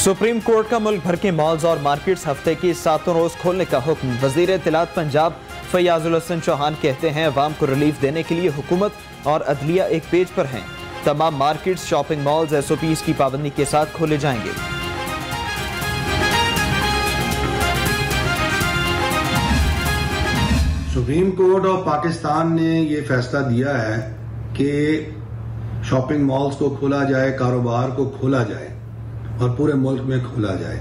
Supreme court का मुल्क भर के मॉल्स और मार्केट्स हफ्ते की 7 रोज खोलने का हुक्म। वजीर इत्तलात पंजाब फैयाजुल हसन चौहान कहते हैं अवाम को रिलीफ देने के लिए हुकूमत और अदलिया एक पेज पर हैं। तमाम मार्केट्स, शॉपिंग मॉल्स SOPs की पाबंदी के साथ खोले जाएंगे। सुप्रीम कोर्ट ऑफ पाकिस्तान ने ये फैसला दिया है कि शॉपिंग मॉल्स को खोला जाए, कारोबार को खोला जाए और पूरे मुल्क में खोला जाए।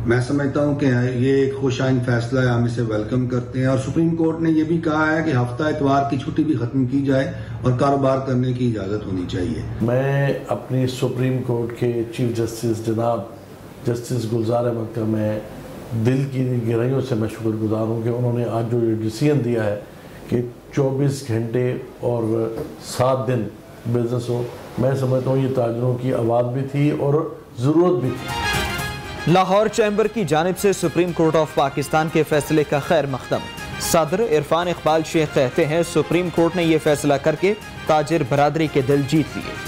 मैं समझता हूं कि ये एक खुशाइन फैसला है, हम इसे वेलकम करते हैं। और सुप्रीम कोर्ट ने यह भी कहा है कि हफ्ता इतवार की छुट्टी भी खत्म की जाए और कारोबार करने की इजाजत होनी चाहिए। मैं अपनी सुप्रीम कोर्ट के चीफ जस्टिस जनाब जस्टिस गुलजार अहमद का मैं दिल की गहराइयों से मैं शुक्रगुजार हूँ कि उन्होंने आज जो ये डिसीजन दिया है कि 24 घंटे और 7 दिन बिजनेस हो। मैं समझता हूँ ये ताजरों की आवाज़ भी थी और ज़रूरत भी थी। लाहौर चैम्बर की जानिब से सुप्रीम कोर्ट ऑफ पाकिस्तान के फैसले का खैर मकदम। सदर इरफान इकबाल शेख कहते हैं सुप्रीम कोर्ट ने यह फैसला करके ताजिर बरादरी के दिल जीत लिए।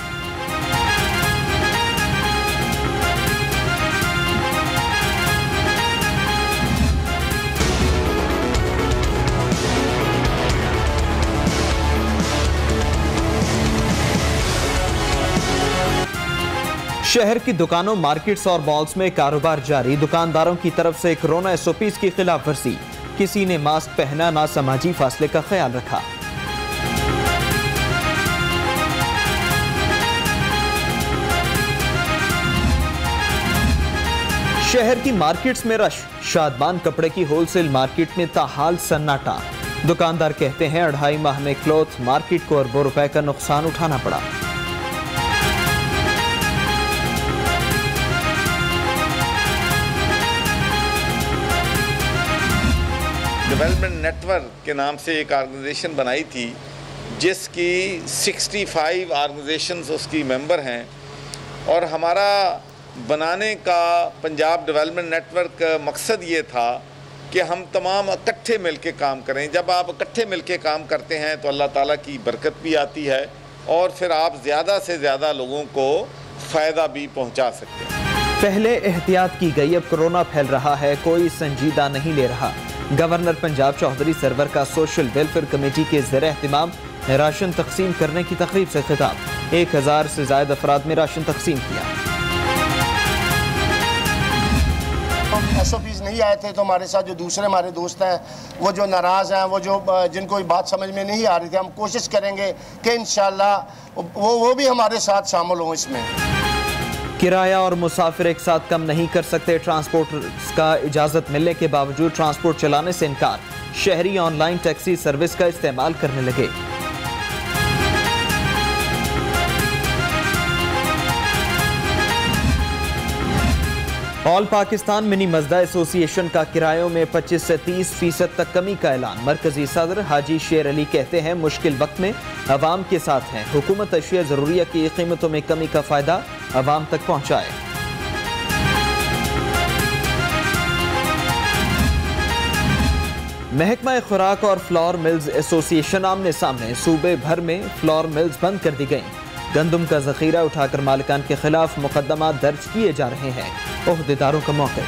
शहर की दुकानों, मार्केट्स और मॉल्स में कारोबार जारी। दुकानदारों की तरफ से कोरोना SOPs की खिलाफ वर्जी। किसी ने मास्क पहना, ना समाजी फासले का ख्याल रखा। शहर की मार्केट्स में रश। शादमान कपड़े की होलसेल मार्केट में ताहाल सन्नाटा। दुकानदार कहते हैं 2.5 माह में क्लॉथ मार्केट को अरबों रुपए का नुकसान उठाना पड़ा। डेवलपमेंट नेटवर्क के नाम से एक ऑर्गेनाइजेशन बनाई थी जिसकी 65 ऑर्गेनाइजेशंस उसकी मेंबर हैं। और हमारा बनाने का पंजाब डेवलपमेंट नेटवर्क का मकसद ये था कि हम तमाम इकट्ठे मिलके काम करें। जब आप इकट्ठे मिलके काम करते हैं तो अल्लाह ताला की बरकत भी आती है और फिर आप ज़्यादा से ज़्यादा लोगों को फ़ायदा भी पहुँचा सकते हैं। पहले एहतियात की गई, अब कोरोना फैल रहा है, कोई संजीदा नहीं ले रहा। गवर्नर पंजाब चौधरी सरवर का सोशल वेलफेयर कमेटी के ज़रिए एहतिमाम राशन तकसीम करने की तकरीब से खिताब। 1000 से ज़ायद अफराद में राशन तकसीम किया। SOPs नहीं आए थे तो हमारे साथ जो दूसरे हमारे दोस्त हैं वो जो नाराज़ हैं, वो जो जिनको बात समझ में नहीं आ रही थी, हम कोशिश करेंगे कि इंशाअल्लाह वो भी हमारे साथ शामिल हों इसमें। किराया और मुसाफिर एक साथ कम नहीं कर सकते। ट्रांसपोर्टर्स का इजाजत मिलने के बावजूद ट्रांसपोर्ट चलाने से इनकार। शहरी ऑनलाइन टैक्सी सर्विस का इस्तेमाल करने लगे। ऑल पाकिस्तान मिनी मजदा एसोसिएशन का किरायों में 25 से 30% तक कमी का ऐलान। मरकजी सदर हाजी शेर अली कहते हैं मुश्किल वक्त में अवाम के साथ हैं। हुकूमत अशिया जरूरिया की कीमतों में कमी का फायदा अवाम तक पहुंचाए। महकमा खुराक और फ्लोर मिल्स एसोसिएशन आमने सामने। सूबे भर में फ्लोर मिल्स बंद कर दी गई। गंदम का जखीरा उठाकर मालिकान के खिलाफ मुकदमा दर्ज किए जा रहे हैं। ओहदेदारों का मौका।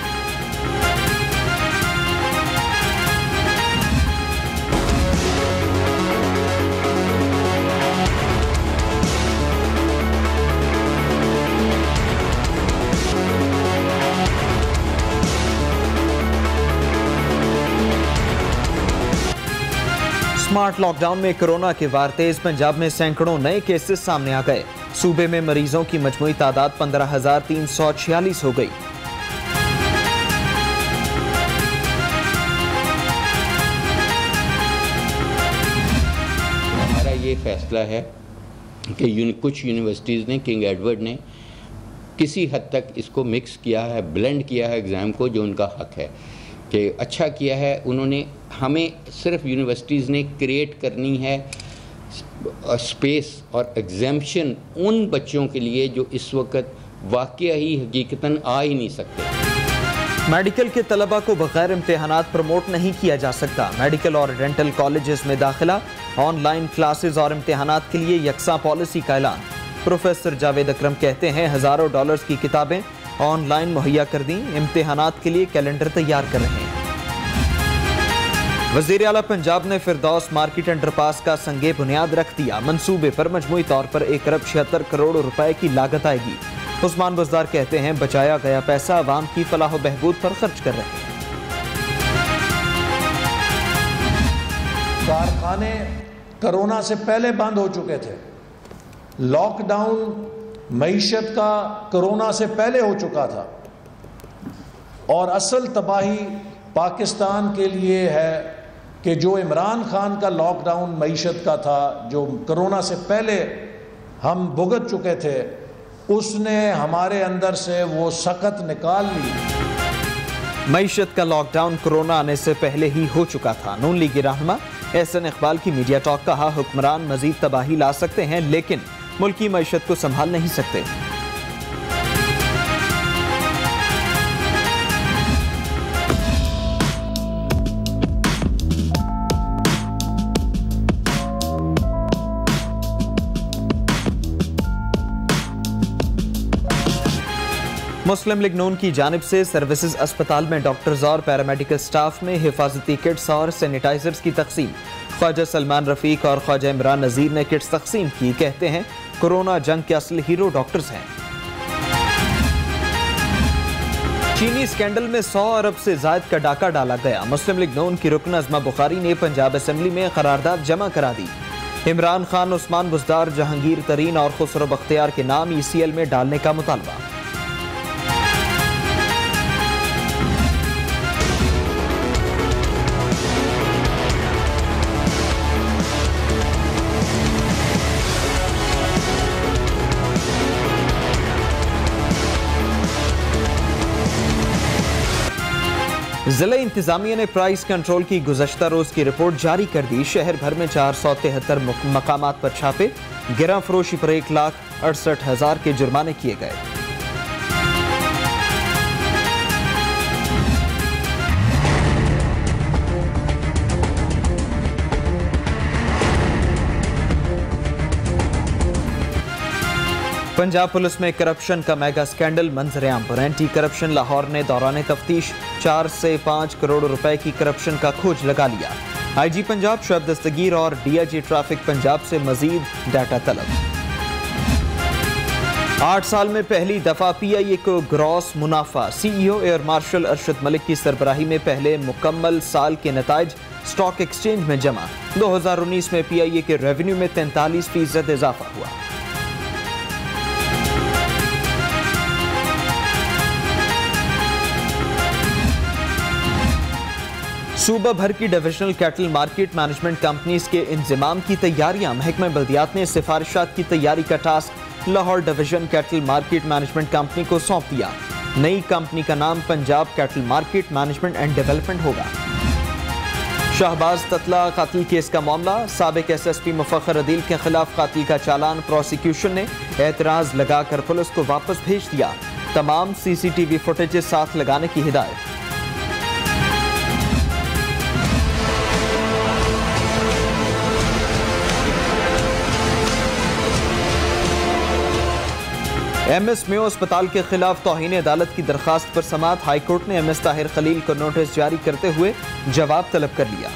स्मार्ट लॉकडाउन में कोरोना के वार तेज। पंजाब में सैकड़ों नए केसेस सामने आ गए। सूबे में मरीजों की मजमूई तादाद 15,346 हो गई। हमारा ये फैसला है कि कुछ यूनिवर्सिटीज़ ने, किंग एडवर्ड ने किसी हद तक इसको मिक्स किया है, ब्लेंड किया है एग्ज़ाम को, जो उनका हक है कि अच्छा किया है उन्होंने। हमें सिर्फ यूनिवर्सिटीज़ ने क्रिएट करनी है स्पेस और एग्जेम्पशन उन बच्चों के लिए जो इस वक्त वाकई ही हकीकतन आ ही नहीं सकते। मेडिकल के तलबा को बगैर इम्तिहानात प्रमोट नहीं किया जा सकता। मेडिकल और डेंटल कॉलेजेस में दाखिला, ऑनलाइन क्लासेस और इम्तिहानात के लिए यकसा पॉलिसी का ऐलान। प्रोफेसर जावेद अकरम कहते हैं हज़ारों डॉलर्स की किताबें ऑनलाइन मुहैया कर दी। इम्तिहानात के लिए कैलेंडर तैयार कर रहे हैं। वज़ीर आला पंजाब ने फिरदौस मार्केट अंडरपास का संगे बुनियाद रख दिया। मंसूबे पर मजमूई तौर पर 1 अरब 76 करोड़ रुपए की लागत आएगी। उस्मान बुज़दार कहते हैं बचाया गया पैसा अवाम की फलाह बहबूद पर खर्च कर रहे हैं। कारखाने कोरोना से पहले बंद हो चुके थे। लॉकडाउन मईशत का कोरोना से पहले हो चुका था और असल तबाही पाकिस्तान के लिए है कि जो इमरान खान का लॉकडाउन मईशत का था, जो कोरोना से पहले हम भुगत चुके थे, उसने हमारे अंदर से वो सकत निकाल ली। मईशत का लॉकडाउन कोरोना आने से पहले ही हो चुका था। नून लीगी रहनुमा एहसन इकबाल की मीडिया टॉक कहा, हुक्मरान मजीद तबाही ला सकते हैं लेकिन मुल्की मईशत को संभाल नहीं सकते। मुस्लिम लीग नून की जानिब से सर्विसेज अस्पताल में डॉक्टर्स और पैरामेडिकल स्टाफ में हिफाजती किट्स और सैनिटाइजर्स की तकसीम। ख्वाजा सलमान रफीक और ख्वाजा इमरान नजीर ने किट्स तकसीम की। कहते हैं कोरोना जंग के असल हीरो डॉक्टर्स हैं। चीनी स्कैंडल में 100 अरब से जायद का डाका डाला गया। मुस्लिम लीग नून की रुकन अज़मा बुखारी ने पंजाब असेंबली में करारदाद जमा करा दी। इमरान खान, उस्मान बुज़दार, जहांगीर तरीन और खुसरो बख्तियार के नाम ECL में डालने का मुतालबा। जिला इंतजामिया ने प्राइस कंट्रोल की गुज़श्ता रोज की रिपोर्ट जारी कर दी। शहर भर में 473 मकामात पर छापे। गिरा फरोशी पर 1,68,000 के जुर्माने किए गए। पंजाब पुलिस में करप्शन का मेगा स्कैंडल मंजर-ए-आम पर। एंटी करप्शन लाहौर ने दौरान तफ्तीश 4 से 5 करोड़ रुपए की करप्शन का खोज लगा लिया। IG पंजाब शोएब दस्तगीर और DIG ट्रैफिक पंजाब से मजीद डाटा तलब। 8 साल में पहली दफा PIA को ग्रॉस मुनाफा। CEO air marshal Arshad Malik की सरबराही में पहले मुकम्मल साल के नताइज स्टॉक एक्सचेंज में जमा। 2019 में PIA के रेवेन्यू में 43% इजाफा हुआ। सूबा भर की divisional cattle market management companies के इंतजाम की तैयारियां। महकमा बल्दियात ने सिफारिशात की तैयारी का task Lahore division cattle market management company को सौंप दिया। नई कंपनी का नाम Punjab cattle market management and development होगा। शाहबाज ततला कातिल केस का मामला। साबिक SSP मुफख्खर अदील के खिलाफ कातिल का चालान प्रोसिक्यूशन ने एतराज लगाकर पुलिस को वापस भेज दिया। तमाम CCTV फुटेजेस साथ लगाने की हिदायत। MS मेयो अस्पताल के खिलाफ तौहीन अदालत की दरखास्त पर समाअत। हाईकोर्ट ने MS ताहिर खलील को नोटिस जारी करते हुए जवाब तलब कर लिया।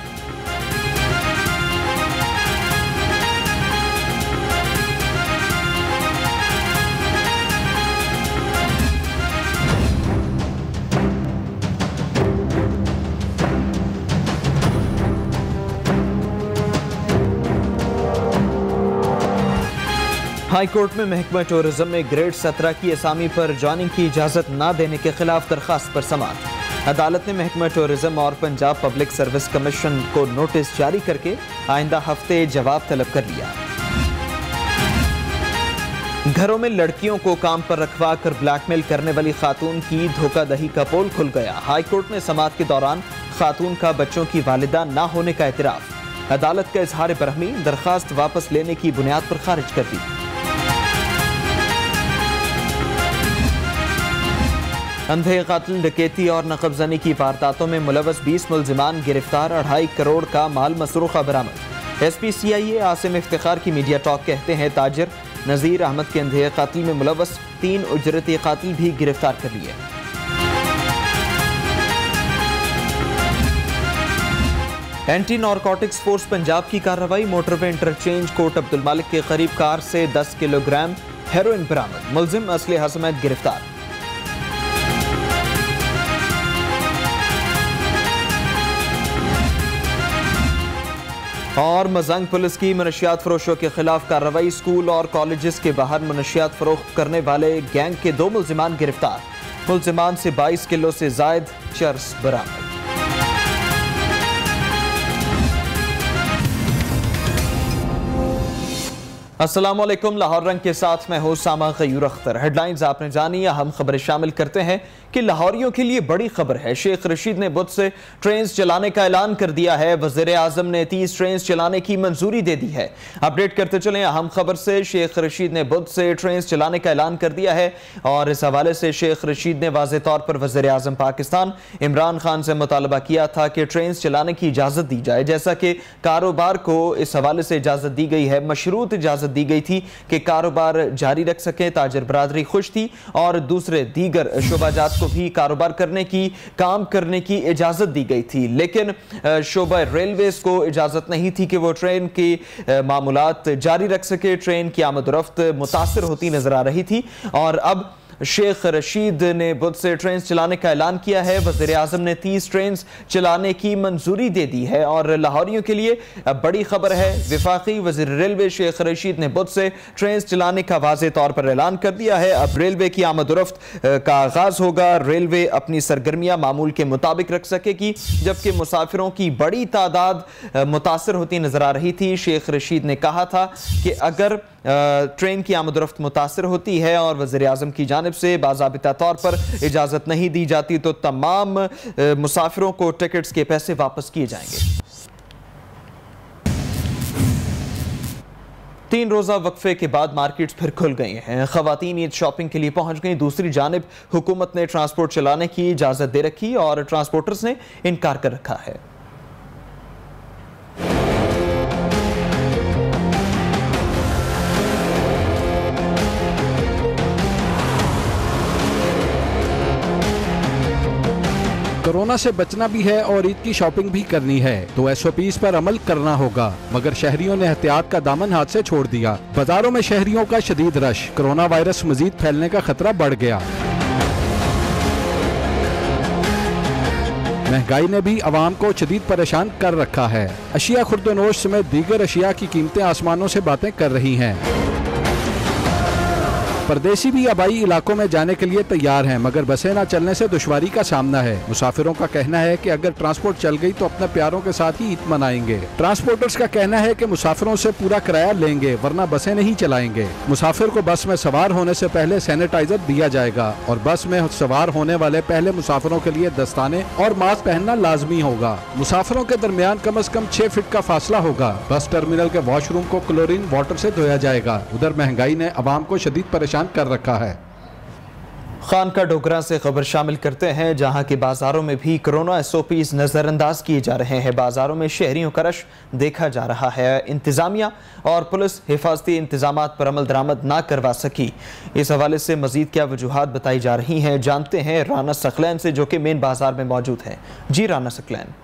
हाई कोर्ट में महकमा टूरिज्म में ग्रेड 17 की असामी पर ज्वाइनिंग की इजाजत न देने के खिलाफ दरखास्त पर समाअत। अदालत ने महकमा टूरिज्म और पंजाब पब्लिक सर्विस कमीशन को नोटिस जारी करके आइंदा हफ्ते जवाब तलब कर लिया। घरों में लड़कियों को काम पर रखवा कर ब्लैकमेल करने वाली खातून की धोखाधड़ी का पोल खुल गया। हाई कोर्ट ने समाअत के दौरान खातून का बच्चों की वालिदा न होने का एतराफ। अदालत का इजहार बरहमी दरखास्त वापस लेने की बुनियाद पर खारिज कर दी। अंधे कातिल, डकैती और नकबजनी की वारदातों में मुलव्वस 20 मुल्जिमान गिरफ्तार। 2.5 करोड़ का माल मसरूखा बरामद। SPCIA आसिम इफ्तिखार की मीडिया टॉक कहते हैं ताजिर नज़ीर अहमद के अंधेरे कातिल में मुलव्वस 3 उजरती कातिल भी गिरफ्तार कर लिए। एंटी नारकोटिक्स फोर्स पंजाब की कार्रवाई, मोटरवे इंटरचेंज कोट अब्दुल मालिक के करीब कार से 10 किलोग्राम हेरोइन बरामद, मुलजिम असलहा समेत गिरफ्तार। और मजंग पुलिस की मनशियात फरोशों के खिलाफ कार्रवाई, स्कूल और कॉलेजेस के बाहर मनशियात फरोख्त करने वाले गैंग के 2 मुलजिमान गिरफ्तार, मुलजिमान से 22 किलो से जायद चर्स बरामद। अस्सलाम वालेकुम, लाहौर रंग के साथ मैं हूं सामा गयूर अख्तर। हेडलाइंस आपने जानी, हम खबरें शामिल करते हैं कि लाहौरियों के लिए बड़ी खबर है। शेख रशीद ने बुध से ट्रेन चलाने का ऐलान कर दिया है। वज़ीर आज़म ने 30 ट्रेन चलाने की मंजूरी दे दी है। अपडेट करते चलें अहम खबर से। शेख रशीद ने बुध से ट्रेन चलाने का ऐलान कर दिया है और इस हवाले से शेख रशीद ने वाज़ेह तौर पर वज़ीर आज़म पाकिस्तान इमरान खान से मुतालबा किया था कि ट्रेन चलाने की इजाज़त दी जाए। जैसा कि कारोबार को इस हवाले से इजाज़त दी गई है, मशरूत इजाज़त दी गई थी कि कारोबार जारी रख सकें। ताजर बरादरी खुश थी और दूसरे दीगर शोबाजात को भी कारोबार करने की, काम करने की इजाजत दी गई थी, लेकिन शोबा रेलवेज को इजाजत नहीं थी कि वो ट्रेन की मामूलात जारी रख सके। ट्रेन की आमद-ओ-रफ्त मुतासिर होती नजर आ रही थी और अब शेख रशीद ने बुध से ट्रेन चलाने का ऐलान किया है। वज़ीर आज़म ने 30 ट्रेन चलाने की मंजूरी दे दी है और लाहौरियों के लिए बड़ी खबर है। वफाकी वज़ीर रेलवे शेख रशीद ने बुध से ट्रेन चलाने का वाज़ेह तौर पर ऐलान कर दिया है। अब रेलवे की आमद-ओ-रफ्त का आगाज़ होगा। रेलवे अपनी सरगर्मियाँ मामूल के मुताबिक रख सकेगी, जबकि मुसाफिरों की बड़ी तादाद मुतासर होती नजर आ रही थी। शेख रशीद ने कहा था कि अगर ट्रेन की आमद-ओ-रफ्त मुतासर होती है और वज़ीर आज़म की जानिब से बाज़ाबिता तौर पर इजाज़त नहीं दी जाती तो तमाम मुसाफिरों को टिकट्स के पैसे वापस किए जाएंगे। 3 रोज़ा वक्फे के बाद मार्केट्स फिर खुल गई हैं। ख़वातीन ईद शॉपिंग के लिए पहुंच गई। दूसरी जानिब हुकूमत ने ट्रांसपोर्ट चलाने की इजाज़त दे रखी और ट्रांसपोर्टर्स ने इनकार कर रखा है। कोरोना से बचना भी है और ईद की शॉपिंग भी करनी है तो SOPs पर अमल करना होगा, मगर शहरियों ने एहतियात का दामन हाथ से छोड़ दिया। बाजारों में शहरियों का शदीद रश, कोरोना वायरस मजीद फैलने का खतरा बढ़ गया। महंगाई ने भी आवाम को शदीद परेशान कर रखा है। अशिया खुर्दोनोश समेत दीगर अशिया की कीमतें आसमानों से बातें कर रही हैं। परदेसी भी आबाई इलाकों में जाने के लिए तैयार हैं, मगर बसें न चलने से दुश्वारी का सामना है। मुसाफिरों का कहना है कि अगर ट्रांसपोर्ट चल गई तो अपने प्यारों के साथ ही ईद मनाएंगे। ट्रांसपोर्टर्स का कहना है कि मुसाफिरों से पूरा किराया लेंगे वरना बसें नहीं चलाएंगे। मुसाफिर को बस में सवार होने से पहले सैनिटाइजर दिया जाएगा और बस में सवार होने वाले पहले मुसाफिरों के लिए दस्ताने और मास्क पहनना लाजमी होगा। मुसाफिरों के दरमियान कम से कम 6 फीट का फासला होगा। बस टर्मिनल के वॉशरूम को क्लोरीन वाटर से धोया जाएगा। उधर महंगाई ने आवाम को शदीद परेशान कर रखा है। खानका डोगरा से खबर शामिल करते हैं, जहां के बाजारों में भी कोरोना SOPs नज़रअंदाज किए जा रहे हैं। बाजारों में शहरियों का रश देखा जा रहा है। इंतजामिया और पुलिस हिफाजती इंतजामात पर अमल दरामद ना करवा सकी। इस हवाले से मजीद क्या वजूहात बताई जा रही हैं, जानते हैं राना सकलैन से, जो कि मेन बाजार में मौजूद है। जी राना सकलैन।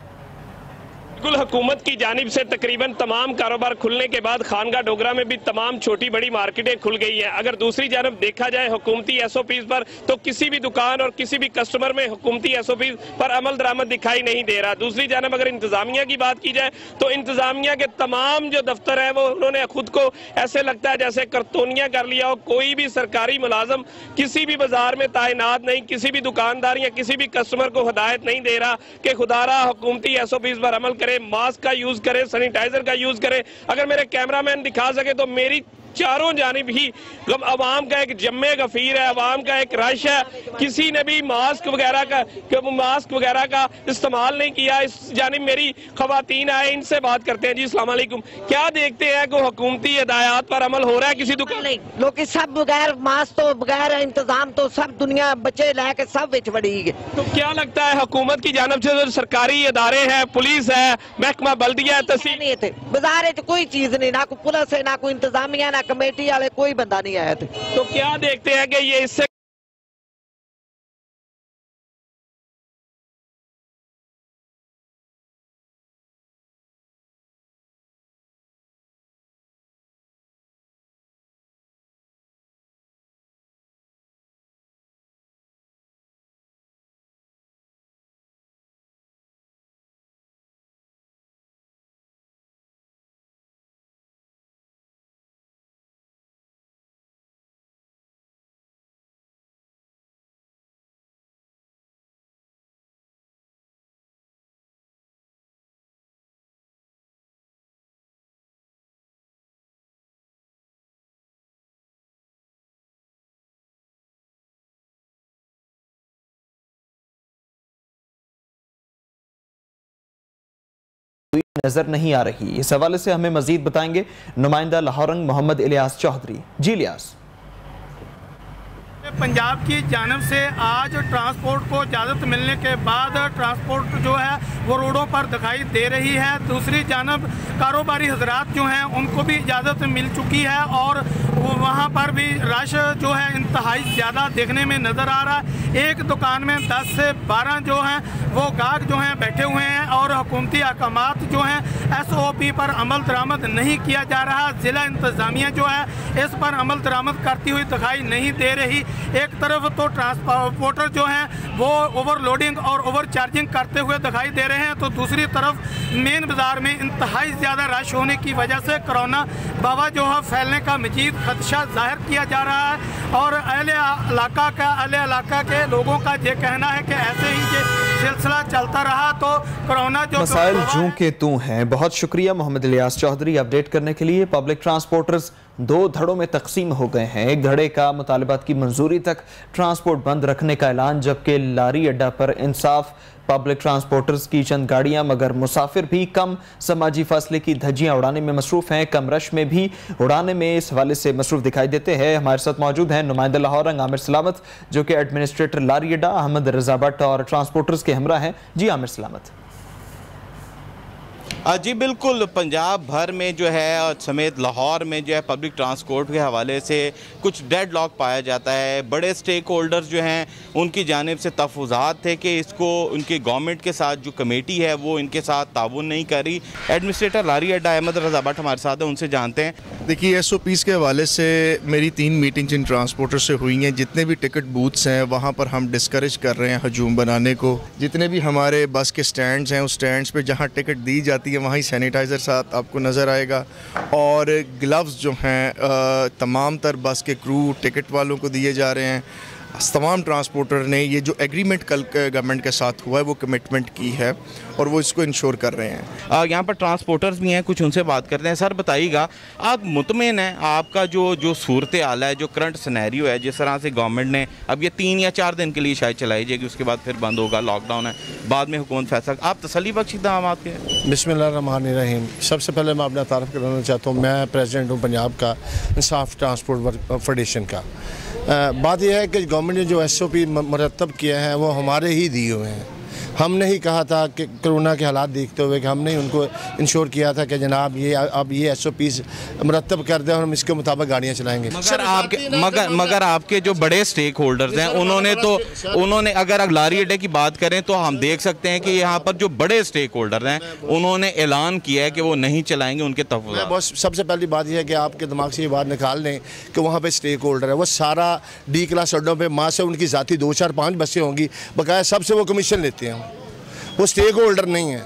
बिल्कुल, हुकूमत की जानिब से तकरीबन तमाम कारोबार खुलने के बाद खानका डोगरा में भी तमाम छोटी बड़ी मार्केटें खुल गई हैं। अगर दूसरी जानब देखा जाए हुकूमती SOPs पर, तो किसी भी दुकान और किसी भी कस्टमर में हुकूमती SOPs पर अमल दरामद दिखाई नहीं दे रहा। दूसरी जानब अगर इंतजामिया की बात की जाए तो इंतजामिया के तमाम जो दफ्तर है वो उन्होंने खुद को ऐसे लगता है जैसे करतोनिया कर लिया हो। कोई भी सरकारी मुलाजम किसी भी बाजार में तैनात नहीं, किसी भी दुकानदार या किसी भी कस्टमर को हिदायत नहीं दे रहा कि खुदारा हुकूमती SOPs पर अमल करे, मास्क का यूज करे, सैनिटाइजर का यूज करे। अगर मेरे कैमरामैन दिखा सके तो मेरी चारों जानिब ही अवाम का एक जम्मे गफीर है, अवाम का एक रश है। किसी ने भी मास्क वगैरह का इस्तेमाल नहीं किया। इस जानिब मेरी खवातीन आए, इनसे बात करते हैं। जी अस्सलाम वालेकुम, क्या देखते हैं कि हुकूमती हिदायत पर अमल हो रहा है किसी दुकान? नहीं, लोग सब बगैर मास्क तो बगैर इंतजाम तो सब दुनिया बच्चे लेके सब विच बड़ी है। तो क्या लगता है हुकूमत की जानब से जो सरकारी इदारे हैं, पुलिस है, महकमा बल्दिया है, तहसील नहीं थे बाजार कोई चीज नहीं, ना कोई पुलिस है, ना कोई इंतजामिया, ना कमेटी वाले, कोई बंदा नहीं आया थे। तो क्या देखते हैं कि ये इससे नजर नहीं आ रही। इस हवाले से हमें मजीद बताएंगे नुमाइंदा लाहौरंग मोहम्मद इलियास चौधरी। जी इलियास। पंजाब की जानब से आज ट्रांसपोर्ट को इजाज़त मिलने के बाद ट्रांसपोर्ट जो है वो रोडों पर दिखाई दे रही है। दूसरी जानब कारोबारी हजरात जो हैं उनको भी इजाज़त मिल चुकी है और वहाँ पर भी रश जो है इंतहाई ज़्यादा देखने में नज़र आ रहा है। एक दुकान में 10 से 12 जो हैं वो गाहक जो हैं बैठे हुए हैं और हुकूमती अहकामात जो हैं SOP पर अमल दरामद नहीं किया जा रहा। ज़िला इंतज़ामिया जो है इस पर अमल दरामद करती हुई दिखाई नहीं दे रही। एक तरफ तो ट्रांसपोर्टर जो हैं वो ओवरलोडिंग और ओवर चार्जिंग करते हुए दिखाई दे रहे हैं, तो दूसरी तरफ मेन बाज़ार में इंतहाई ज़्यादा रश होने की वजह से कोरोना वबा जो है फैलने का मजीद खदशा जाहिर किया जा रहा है। और अहले इलाका के लोगों का ये कहना है कि ऐसे ही ये सिलसिला चलता रहा तो कोरोना जो मसाइल जूं के तू हैं। बहुत शुक्रिया मोहम्मद इलियास चौधरी अपडेट करने के लिए। पब्लिक ट्रांसपोर्टर्स 2 धड़ों में तकसीम हो गए हैं। एक धड़े का मुतालिबात की मंजूरी तक ट्रांसपोर्ट बंद रखने का ऐलान, जबकि लारी अड्डा पर इंसाफ पब्लिक ट्रांसपोर्टर्स की चंद गाड़ियां मगर मुसाफिर भी कम समाजी फासले की धज्जियां उड़ाने में मसरूफ हैं, कम रश में भी उड़ाने में इस हवाले से मसरूफ दिखाई देते हैं। हमारे साथ मौजूद हैं नुमाइंदा लाहौरंग आमिर सलामत, जो कि एडमिनिस्ट्रेटर लारी अड्डा, अहमद रजा भट्ट और ट्रांसपोर्टर्स के हमरा हैं। जी आमिर सलामत। जी बिल्कुल, पंजाब भर में जो है और समेत लाहौर में जो है पब्लिक ट्रांसपोर्ट के हवाले से कुछ डेड लॉक पाया जाता है। बड़े स्टेक होल्डर्स जो हैं उनकी जानिब से तफुज़ात थे कि इसको उनकी गवर्नमेंट के साथ जो कमेटी है वो इनके साथ ताउन नहीं कर रही। एडमिनिस्ट्रेटर लारी अड्डा अहमद रजा भट्ट हमारे साथ हैं, उनसे जानते हैं। देखिए, SOPs के हवाले से मेरी 3 मीटिंग्स इन ट्रांसपोर्टर से हुई हैं। जितने भी टिकट बूथ्स हैं वहाँ पर हम डिस्करेज कर रहे हैं हजूम बनाने को। जितने भी हमारे बस के स्टैंड्स हैं उस स्टैंड्स पर जहाँ टिकट दी जाती है वहीं सैनिटाइज़र साथ आपको नज़र आएगा। और ग्लव्स जो हैं तमाम तर बस के क्रू टिकट वालों को दिए जा रहे हैं। तमाम ट्रांसपोर्टर ने ये जो एग्रीमेंट कल गवर्नमेंट के साथ हुआ है वो कमिटमेंट की है और वो इसको इंश्योर कर रहे हैं। यहाँ पर ट्रांसपोर्टर्स भी हैं, कुछ उनसे बात करते हैं। सर बताइएगा, आप मुतमईन हैं? आपका जो सूरत हाल है, जो करंट सिनेरियो है, जिस तरह से गवर्नमेंट ने अब ये 3 या 4 दिन के लिए शायद चलाई जाएगी, उसके बाद फिर बंद होगा, लॉकडाउन है, बाद में हुकूमत फैसला, आप तसल्ली बख्श इक़दाम आपके? बिस्मिल्लाहिर्रहमानिर्रहीम। सबसे पहले मैं अपना तारफ़ कराना चाहता हूँ, मैं प्रेसिडेंट हूँ पंजाब का इंसाफ ट्रांसपोर्ट फेडरेशन का। बात यह है कि गवर्नमेंट ने जो SOP मुरतब किया है वो हमारे ही दिए हुए हैं। हमने ही कहा था कि कोरोना के हालात देखते हुए कि हमने उनको इंश्योर किया था कि जनाब ये अब ये SOPs मुरतब कर दें और हम इसके मुताबिक गाड़ियाँ चलाएंगे। मगर आपके जो बड़े स्टेक होल्डर्स हैं उन्होंने अगर लारी अड्डे की बात करें तो हम देख सकते हैं कि यहाँ पर जो बड़े स्टेक होल्डर हैं उन्होंने ऐलान किया है कि वो नहीं चलाएंगे उनके तहफ़्फ़ुज़ात। बस सबसे पहली बात यह है कि आपके दिमाग से ये बात निकाल लें कि वहाँ पर स्टेक होल्डर है, वो सारा D क्लास अड्डों पर माँ से उनकी ज़ाती 2, 4, 5 बसें होंगी, बकाया सबसे वो कमीशन लेते हैं। वो स्टेक होल्डर नहीं है,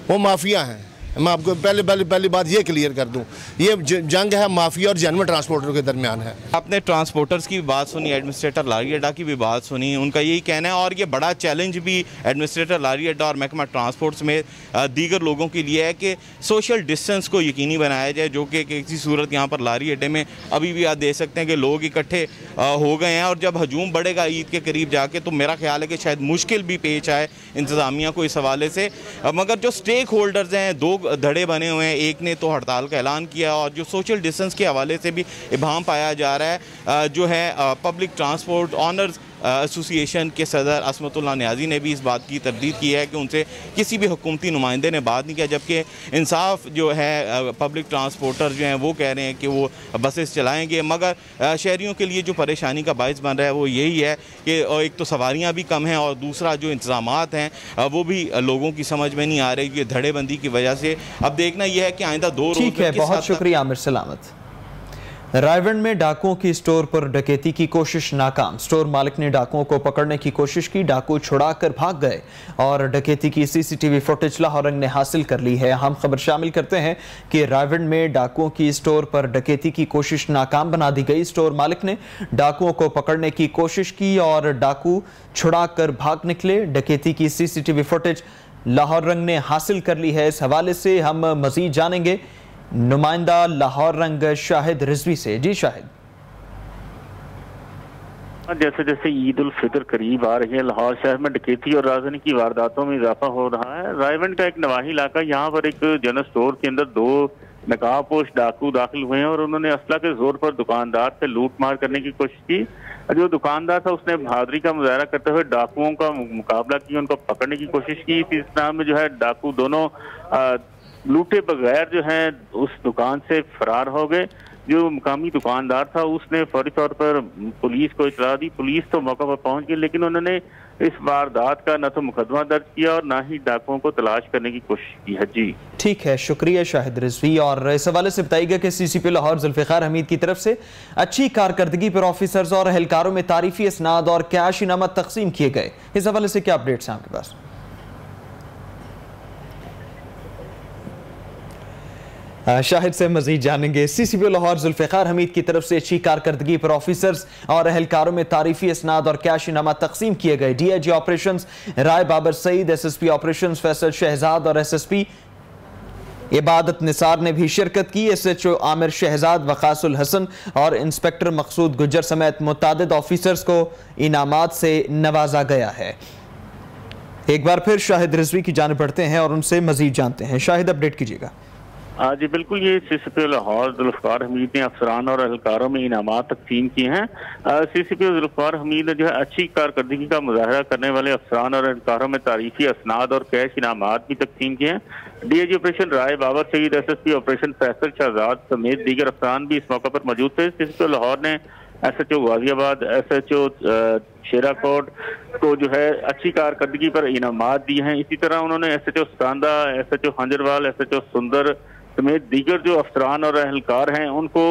वो माफिया हैं। मैं आपको पहली बात ये क्लियर कर दूं, ये जंग है माफिया और जेन्युइन ट्रांसपोर्टर के दरमियान है। आपने ट्रांसपोर्टर्स की भी बात सुनी, एडमिनिस्ट्रेटर लारी अड्डा की भी बात सुनी, उनका यही कहना है और ये बड़ा चैलेंज भी एडमिनिस्ट्रेटर लारी अड्डा और महकमा ट्रांसपोर्ट में दीगर लोगों के लिए है कि सोशल डिस्टेंस को यकीनी बनाया जाए, जो कि किसी सूरत यहाँ पर लारी अड्डे में अभी भी आप देख सकते हैं कि लोग इकट्ठे हो गए हैं और जब हजूम बढ़ेगा ईद के करीब जाके तो मेरा ख्याल है कि शायद मुश्किल भी पेश आए इंतज़ामिया को इस हवाले से। मगर जो स्टेक होल्डर्स हैं, दो धड़े बने हुए हैं, एक ने तो हड़ताल का ऐलान किया और जो सोशल डिस्टेंस के हवाले से भी इबाम पाया जा रहा है, जो है पब्लिक ट्रांसपोर्ट ऑनर्स एसोसिएशन के सदर असमतुल्लाह न्याजी ने भी इस बात की तरदीद की है कि उनसे किसी भी हुकूमती नुमाइंदे ने बात नहीं किया, जबकि इंसाफ जो है पब्लिक ट्रांसपोर्टर जो हैं वो कह रहे हैं कि वो बसेस चलाएंगे। मगर शहरियों के लिए जो परेशानी का बाइस बन रहा है वो यही है कि एक तो सवारियाँ भी कम हैं और दूसरा जो इंतज़ामात हैं वो भी लोगों की समझ में नहीं आ रही है धड़ेबंदी की वजह से। अब देखना यह है कि आइंदा 2 रोज़। ठीक है, बहुत शुक्रिया आमिर सलामत। रायगंज में डाकुओं की स्टोर पर डकैती की कोशिश नाकाम। स्टोर मालिक ने डाकुओं को पकड़ने की कोशिश की, डाकू छुड़ाकर भाग गए और डकैती की सीसीटीवी फुटेज लाहौर रंग ने हासिल कर ली है। हम खबर शामिल करते हैं कि रायगंज में डाकुओं की स्टोर पर डकैती की कोशिश नाकाम बना दी गई। स्टोर मालिक ने डाकुओं को पकड़ने की कोशिश की और डाकू छुड़ाकर भाग निकले। डकैती की सीसीटीवी फुटेज लाहौर रंग ने हासिल कर ली है। इस हवाले से हम मजीद जानेंगे नुमाइंदा लाहौर रंग शाहिद रिजवी से। जी शाहिद। जैसे जैसे ईद उल फितर करीब आ रही है, लाहौर शहर में डकैती और राजधानी की वारदातों में इजाफा हो रहा है। रायगंज का एक नवाही इलाका, यहाँ पर एक जनरल स्टोर के अंदर 2 नकाबपोश डाकू दाखिल हुए हैं और उन्होंने असला के जोर पर दुकानदार से लूट मार करने की कोशिश की। जो दुकानदार था उसने बहादुरी का मुजाहरा करते हुए डाकुओं का मुकाबला किया, उनको पकड़ने की कोशिश की। इस तरह में जो है डाकू दोनों लूटे बगैर जो है उस दुकान से फरार हो गए। जो मुकामी दुकानदार था उसने फौरी तौर पर पुलिस को इतला दी। पुलिस तो मौका पर पहुंच गई, लेकिन उन्होंने इस वारदात का न तो मुकदमा दर्ज किया और न ही डाकुओं को तलाश करने की कोशिश की है। जी ठीक है, शुक्रिया शाहिद रिजवी। और इस हवाले से बताइएगा कि सीसीपी लाहौर जुल्फिकार हमीद की तरफ से अच्छी कारकर्दगी पर ऑफिसर्स और एहलकारों में तारीफी इसनाद और कैश इनामत तकसीम किए गए। इस हवाले से क्या अपडेट्स हैं आपके पास? शाहिद से मजीद जानेंगे। सीसीपी लाहौर जुल्फिकार हमीद की तरफ से अच्छी कारकर्दगी पर ऑफिसर्स और एहलकारों में तारीफी इसनाद और कैश इनामत तकसीम किए गए। डीआईजी ऑपरेशंस राय बाबर सईद, एसएसपी ऑपरेशंस फैसल शहजाद और एसएसपी इबादत निसार ने भी शिरकत की। एसएचओ आमिर शहजाद, वकासुल हसन और इंस्पेक्टर मकसूद गुज्जर समेत मुतादिद ऑफिसर्स को इनामात से नवाजा गया है। एक बार फिर शाहिद रिजवी की जानिब बढ़ते हैं और उनसे मजीद जानते हैं। शाहिद, अपडेट कीजिएगा। जी बिल्कुल, ये सीसीपी लाहौर जुल्फिकार हमीद ने अफसरान और एहलकारों में इनामात तकसीम किए हैं। सीसीपी जुल्फिकार हमीद ने जो है अच्छी कारकर्दगी का मुजाहरा करने वाले अफसरान और एहलकारों में तारीफी असनाद और कैश इनामात भी तकसीम किए हैं। डीआईजी ऑपरेशन राय बाबर सईद, एसएसपी ऑपरेशन फैसल शहजाद समेत दीगर अफसरान भी इस मौके पर मौजूद थे। सीसीपी लाहौर ने एसएचओ गाजियाबाद, एसएचओ शेराकोट को जो है अच्छी कारकर्दगी पर इनामात दिए हैं। इसी तरह उन्होंने एसएचओ सांदा, एसएचओ हंजरवाल, एसएचओ सुंदर समेत दीगर जो अफसरान और एहलकार हैं उनको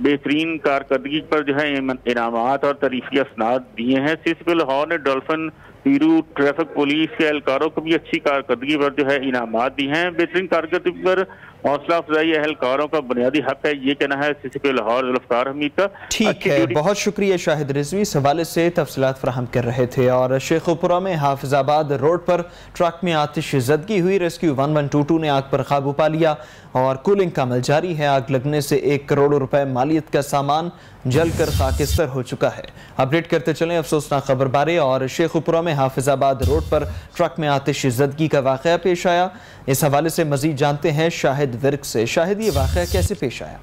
बेहतरीन कारकर्दगी पर जो है इनामात और तारीफी असनाद दिए हैं। सीसीपी लाहौर ने डॉल्फिन, पीरू, ट्रैफिक पुलिस के एहलकारों को भी अच्छी कारकर्दगी पर जो है इनामात दी हैं। बेहतरीन कारकर्दगी पर हौसला अफजाई एहलकारों का बुनियादी हक है, ये कहना है सीसीपी लाहौर जुल्फिकार हमीद का। ठीक है, बहुत शुक्रिया शाहिद रिजवी इस हवाले से तफसीलात फराहम कर रहे थे। और शेखुपुरा में हाफिजाबाद रोड पर ट्रक में आतिश ज़दगी हुई। रेस्क्यू 1122 ने आग पर काबू पा लिया और कूलिंग का अमल जारी है। आग लगने से 1 करोड़ रुपए मालियत का सामान जलकर खाकिस्तर हो चुका है। अपडेट करते चलें अफसोसनाक खबर बारे। और शेखुपुरा में हाफिजाबाद रोड पर ट्रक में आतिश ज़दगी का वाक़या पेश आया। इस हवाले से मजीद जानते हैं शाहिद विर्क से। शाहिद, ये वाक़या कैसे पेश आया?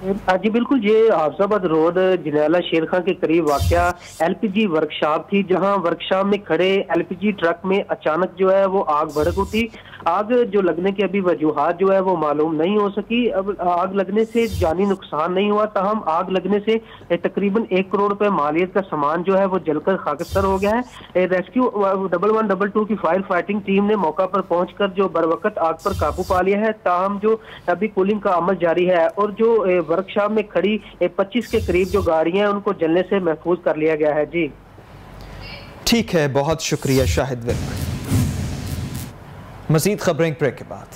जी बिल्कुल, ये हाफिजाबाद रोड जनाला शेर खां के करीब वाक़या एलपीजी वर्कशॉप थी, जहां वर्कशॉप में खड़े एलपीजी ट्रक में अचानक जो है वो आग भड़क उठी। आग जो लगने की अभी वजूहात जो है वो मालूम नहीं हो सकी। अब आग लगने से जानी नुकसान नहीं हुआ, ताहम आग लगने से तकरीबन 1 करोड़ रुपए मालियत का सामान जो है वो जलकर खाकिस्तर हो गया है। रेस्क्यू 1122 की फायर फाइटिंग टीम ने मौका पर पहुंचकर जो बरवकत आग पर काबू पा लिया है। ताहम जो अभी कूलिंग का अमल जारी है और जो वर्कशॉप में खड़ी 25 के करीब जो गाड़ियां हैं उनको जलने से महफूज कर लिया गया है। जी ठीक है, बहुत शुक्रिया शाहिद विर्क। मजीद खबरें ब्रेक के बाद।